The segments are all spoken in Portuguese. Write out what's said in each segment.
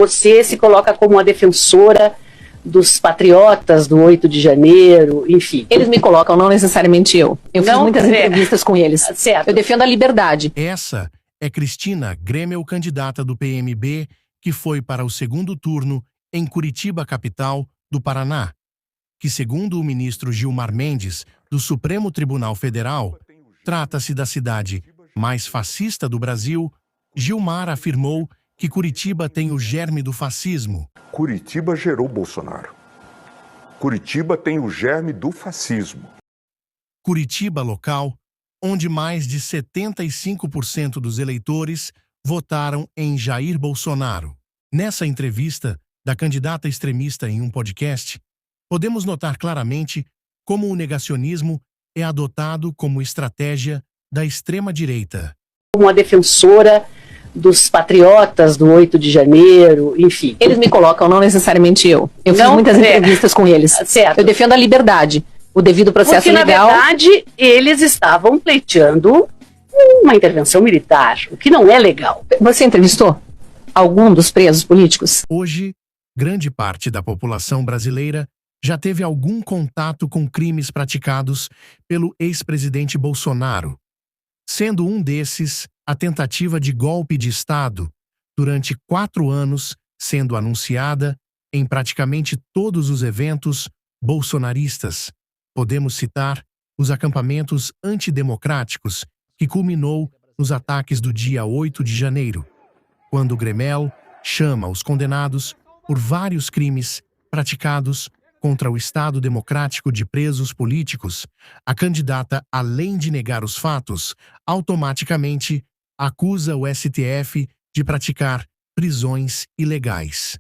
Você se coloca como a defensora dos patriotas do 8 de janeiro, enfim. Eles me colocam, não necessariamente eu. Eu fiz muitas entrevistas com eles. Certo. Eu defendo a liberdade. Essa é Cristina Grêmio, candidata do PMB, que foi para o segundo turno em Curitiba, capital do Paraná, que, segundo o ministro Gilmar Mendes, do Supremo Tribunal Federal, trata-se da cidade mais fascista do Brasil. Gilmar afirmou que Curitiba tem o germe do fascismo. Curitiba gerou Bolsonaro. Curitiba tem o germe do fascismo. Curitiba, local onde mais de 75% dos eleitores votaram em Jair Bolsonaro. Nessa entrevista da candidata extremista em um podcast, podemos notar claramente como o negacionismo é adotado como estratégia da extrema-direita. Como a defensora dos patriotas do 8 de janeiro, enfim. Eles me colocam, não necessariamente eu. Eu fiz muitas entrevistas com eles. Certo. Eu defendo a liberdade, o devido processo Porque, legal. na verdade, eles estavam pleiteando uma intervenção militar, o que não é legal. Você entrevistou algum dos presos políticos? Hoje, grande parte da população brasileira já teve algum contato com crimes praticados pelo ex-presidente Bolsonaro, sendo um desses a tentativa de golpe de Estado, durante 4 anos sendo anunciada em praticamente todos os eventos bolsonaristas. Podemos citar os acampamentos antidemocráticos, que culminou nos ataques do dia 8 de janeiro, quando o Grêmio chama os condenados por vários crimes praticados contra o Estado Democrático de presos políticos. A candidata, além de negar os fatos, automaticamente acusa o STF de praticar prisões ilegais.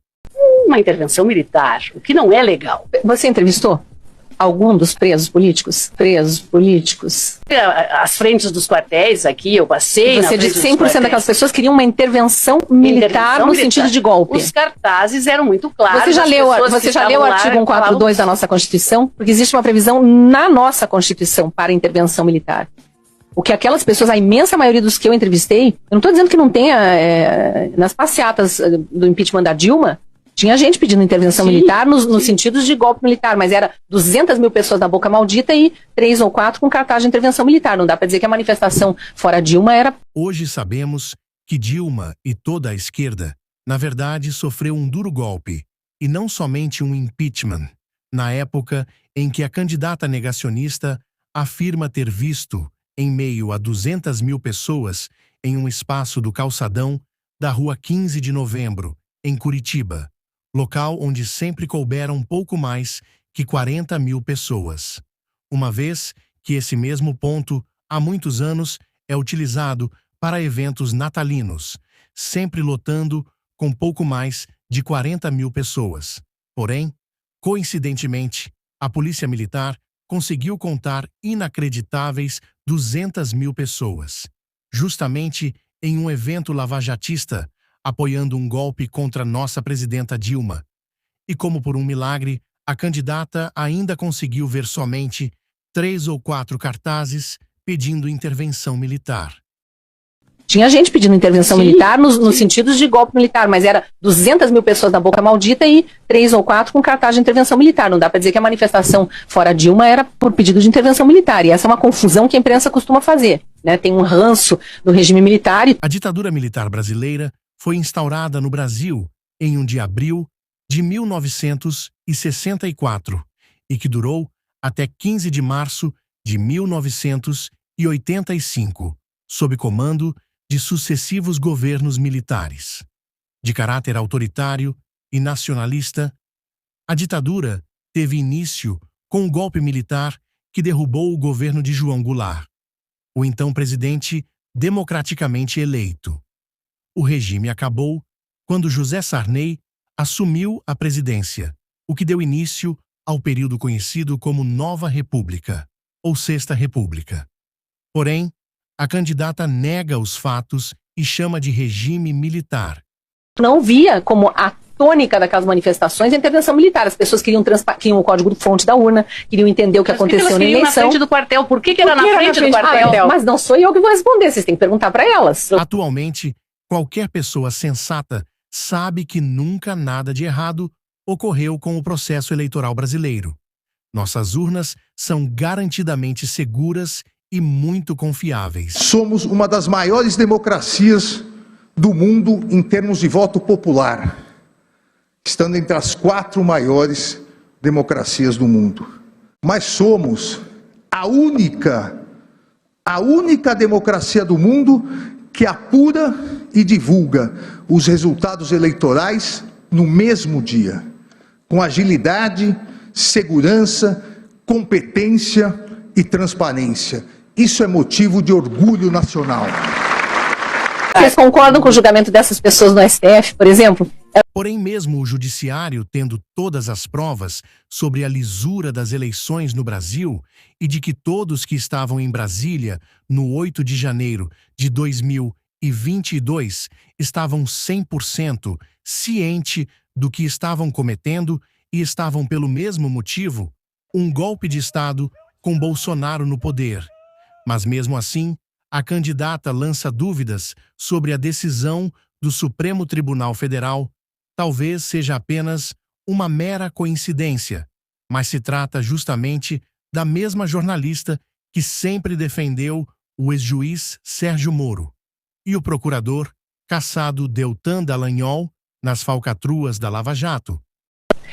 Uma intervenção militar, o que não é legal. Você entrevistou algum dos presos políticos? Presos políticos. As frentes dos quartéis aqui, eu passei. Você disse que 100% daquelas pessoas queriam uma intervenção militar no sentido de golpe. Os cartazes eram muito claros. Você já leu o artigo 142 da nossa Constituição? Porque existe uma previsão na nossa Constituição para intervenção militar. O que aquelas pessoas, a imensa maioria dos que eu entrevistei, eu não estou dizendo que não tenha, nas passeatas do impeachment da Dilma, tinha gente pedindo intervenção militar nos sentidos de golpe militar, mas era 200 mil pessoas na boca maldita e 3 ou 4 com cartaz de intervenção militar. Não dá para dizer que a manifestação fora Dilma era... Hoje sabemos que Dilma e toda a esquerda, na verdade, sofreu um duro golpe, e não somente um impeachment, na época em que a candidata negacionista afirma ter visto, em meio a 200 mil pessoas, em um espaço do calçadão da Rua 15 de Novembro, em Curitiba, local onde sempre couberam pouco mais que 40 mil pessoas. Uma vez que esse mesmo ponto, há muitos anos, é utilizado para eventos natalinos, sempre lotando com pouco mais de 40 mil pessoas. Porém, coincidentemente, a Polícia Militar conseguiu contar inacreditáveis 200 mil pessoas, justamente em um evento lavajatista, apoiando um golpe contra nossa presidenta Dilma. E como por um milagre, a candidata ainda conseguiu ver somente 3 ou 4 cartazes pedindo intervenção militar. Tinha gente pedindo intervenção militar nos sentidos de golpe militar, mas era 200 mil pessoas na boca maldita e 3 ou 4 com cartaz de intervenção militar. Não dá para dizer que a manifestação fora Dilma era por pedido de intervenção militar. E essa é uma confusão que a imprensa costuma fazer, né? Tem um ranço do regime militar. A ditadura militar brasileira foi instaurada no Brasil em 1 de abril de 1964 e que durou até 15 de março de 1985, sob comando de sucessivos governos militares. De caráter autoritário e nacionalista, a ditadura teve início com o golpe militar que derrubou o governo de João Goulart, o então presidente democraticamente eleito. O regime acabou quando José Sarney assumiu a presidência, o que deu início ao período conhecido como Nova República, ou Sexta República. Porém, a candidata nega os fatos e chama de regime militar. Não via como a tônica daquelas manifestações a intervenção militar. As pessoas queriam o código-fonte da urna, queriam entender o que aconteceu na eleição. Na frente do quartel. Por que era na frente do quartel? Mas não sou eu que vou responder, vocês têm que perguntar para elas. Atualmente, qualquer pessoa sensata sabe que nunca nada de errado ocorreu com o processo eleitoral brasileiro. Nossas urnas são garantidamente seguras e muito confiáveis. Somos uma das maiores democracias do mundo em termos de voto popular, estando entre as 4 maiores democracias do mundo. Mas somos a única democracia do mundo que apura e divulga os resultados eleitorais no mesmo dia, com agilidade, segurança, competência e transparência. Isso é motivo de orgulho nacional. Vocês concordam com o julgamento dessas pessoas no STF, por exemplo? Porém, mesmo o judiciário tendo todas as provas sobre a lisura das eleições no Brasil e de que todos que estavam em Brasília no 8 de janeiro de 2022 estavam 100% ciente do que estavam cometendo e estavam pelo mesmo motivo, um golpe de Estado com Bolsonaro no poder. Mas mesmo assim, a candidata lança dúvidas sobre a decisão do Supremo Tribunal Federal. Talvez seja apenas uma mera coincidência, mas se trata justamente da mesma jornalista que sempre defendeu o ex-juiz Sérgio Moro e o procurador caçado Deltan Dallagnol nas falcatruas da Lava Jato.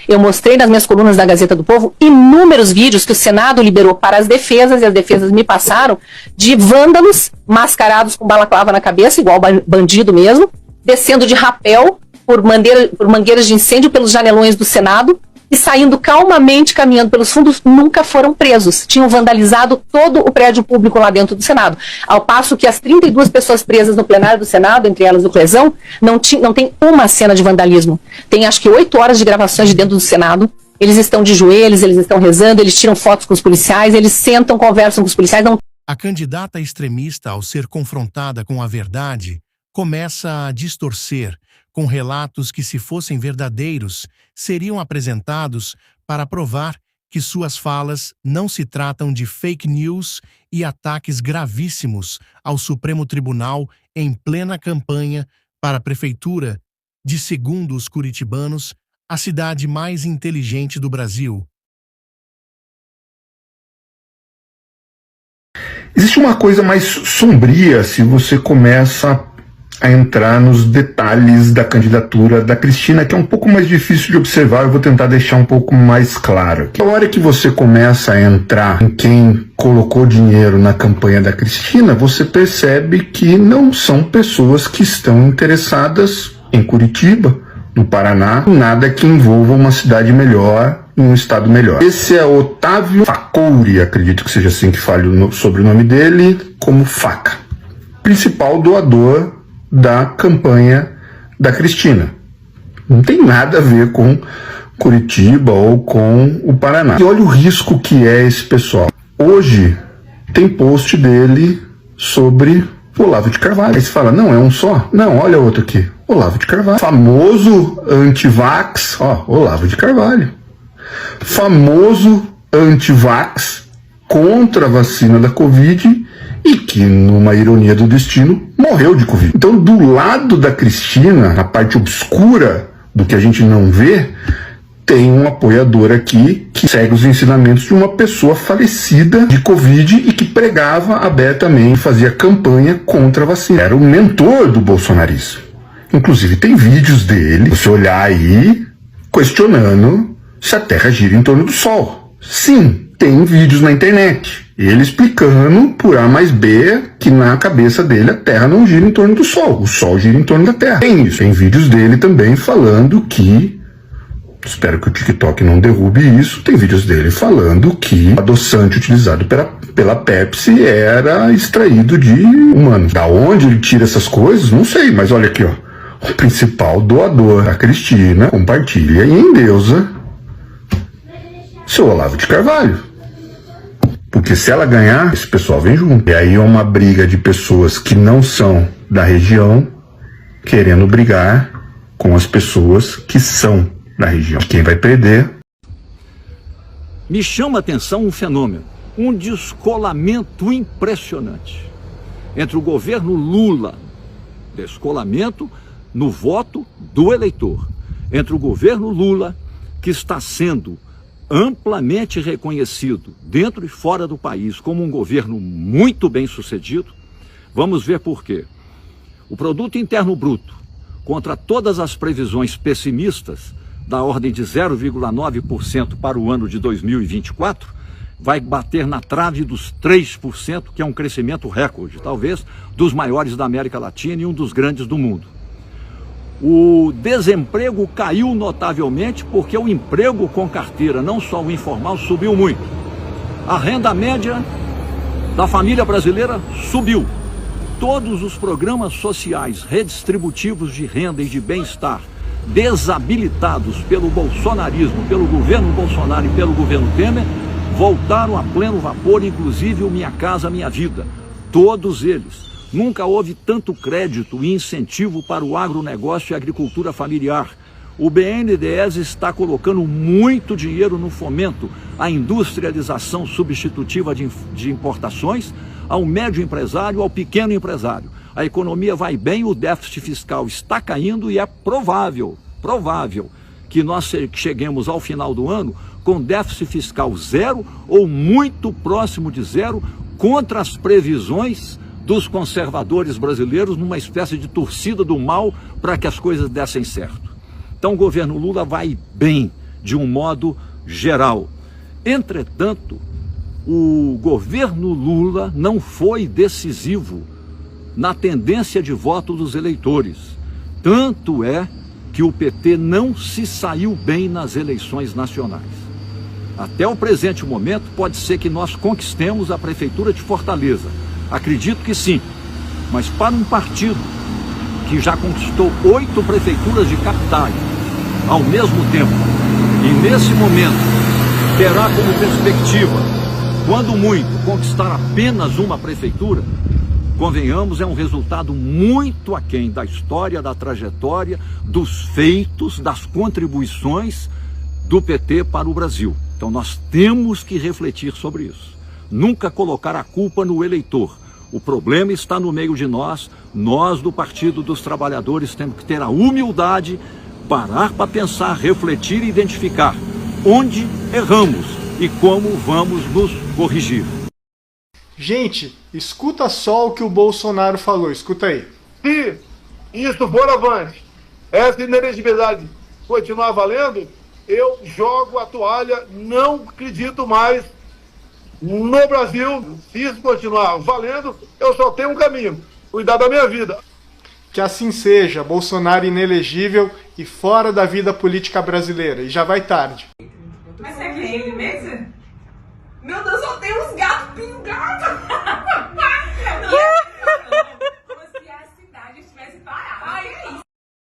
Eu mostrei nas minhas colunas da Gazeta do Povo inúmeros vídeos que o Senado liberou para as defesas, e as defesas me passaram, de vândalos mascarados com balaclava na cabeça, igual bandido mesmo, descendo de rapel por mangueiras de incêndio pelos janelões do Senado e saindo calmamente, caminhando pelos fundos, nunca foram presos. Tinham vandalizado todo o prédio público lá dentro do Senado. Ao passo que as 32 pessoas presas no plenário do Senado, entre elas o Clezão, não tem uma cena de vandalismo. Tem acho que 8 horas de gravações de dentro do Senado. Eles estão de joelhos, eles estão rezando, eles tiram fotos com os policiais, eles sentam, conversam com os policiais. A candidata extremista, ao ser confrontada com a verdade, começa a distorcer, com relatos que, se fossem verdadeiros, seriam apresentados para provar que suas falas não se tratam de fake news e ataques gravíssimos ao Supremo Tribunal em plena campanha para a prefeitura de, segundo os curitibanos, a cidade mais inteligente do Brasil. Existe uma coisa mais sombria se você começa a entrar nos detalhes da candidatura da Cristina, que é um pouco mais difícil de observar. Eu vou tentar deixar um pouco mais claro. A hora que você começa a entrar em quem colocou dinheiro na campanha da Cristina, você percebe que não são pessoas que estão interessadas em Curitiba, no Paraná, nada que envolva uma cidade melhor, um estado melhor. Esse é Otávio Facouri, acredito que seja assim que fale o sobrenome dele, como Faca, principal doador da campanha da Cristina. Não tem nada a ver com Curitiba ou com o Paraná. E olha o risco que é esse pessoal. Hoje tem post dele sobre Olavo de Carvalho. Aí você fala, não, é um só? Não, olha outro aqui. Olavo de Carvalho. Famoso antivax, ó, Olavo de Carvalho. Famoso antivax contra a vacina da Covid e que, numa ironia do destino, morreu de Covid. Então, do lado da Cristina, na parte obscura do que a gente não vê, tem um apoiador aqui que segue os ensinamentos de uma pessoa falecida de Covid e que pregava abertamente, fazia campanha contra a vacina. Era o mentor do bolsonarismo. Inclusive, tem vídeos dele, você olhar aí, questionando se a Terra gira em torno do Sol. Sim, tem vídeos na internet. Ele explicando por A mais B que na cabeça dele a Terra não gira em torno do Sol. O Sol gira em torno da Terra. Tem isso. Tem vídeos dele também falando que, espero que o TikTok não derrube isso, tem vídeos dele falando que o adoçante utilizado pela Pepsi era extraído de humanos. Da onde ele tira essas coisas, não sei, mas olha aqui, ó. O principal doador da Cristina compartilha e endeusa seu Olavo de Carvalho. Porque se ela ganhar, esse pessoal vem junto. E aí é uma briga de pessoas que não são da região querendo brigar com as pessoas que são da região. Quem vai perder? Me chama a atenção um fenômeno, um descolamento impressionante entre o governo Lula, descolamento no voto do eleitor. Entre o governo Lula, que está sendo amplamente reconhecido dentro e fora do país como um governo muito bem sucedido, vamos ver por quê. O Produto Interno Bruto, contra todas as previsões pessimistas, da ordem de 0,9% para o ano de 2024, vai bater na trave dos 3%, que é um crescimento recorde, talvez dos maiores da América Latina e um dos grandes do mundo. O desemprego caiu notavelmente porque o emprego com carteira, não só o informal, subiu muito. A renda média da família brasileira subiu. Todos os programas sociais redistributivos de renda e de bem-estar desabilitados pelo bolsonarismo, pelo governo Bolsonaro e pelo governo Temer, voltaram a pleno vapor, inclusive o Minha Casa Minha Vida. Todos eles. Nunca houve tanto crédito e incentivo para o agronegócio e a agricultura familiar. O BNDES está colocando muito dinheiro no fomento à industrialização substitutiva de importações, ao médio empresário, ao pequeno empresário. A economia vai bem, o déficit fiscal está caindo e é provável que nós cheguemos ao final do ano com déficit fiscal zero ou muito próximo de zero, contra as previsões dos conservadores brasileiros, numa espécie de torcida do mal para que as coisas dessem certo. Então o governo Lula vai bem, de um modo geral. Entretanto, o governo Lula não foi decisivo na tendência de voto dos eleitores. Tanto é que o PT não se saiu bem nas eleições nacionais. Até o presente momento, pode ser que nós conquistemos a Prefeitura de Fortaleza. Acredito que sim, mas para um partido que já conquistou 8 prefeituras de capitais ao mesmo tempo, e nesse momento terá como perspectiva, quando muito, conquistar apenas uma prefeitura, convenhamos, é um resultado muito aquém da história, da trajetória, dos feitos, das contribuições do PT para o Brasil. Então nós temos que refletir sobre isso. Nunca colocar a culpa no eleitor. O problema está no meio de nós. Nós do Partido dos Trabalhadores temos que ter a humildade, parar para pensar, refletir e identificar onde erramos e como vamos nos corrigir. Gente, escuta só o que o Bolsonaro falou, escuta aí. Se isso for avante, essa inelegibilidade continuar valendo, eu jogo a toalha, não acredito mais no Brasil. Se isso continuar valendo, eu só tenho um caminho: cuidar da minha vida. Que assim seja, Bolsonaro inelegível e fora da vida política brasileira. E já vai tarde. Mas você é ele mesmo? Meu Deus, só tem uns gatos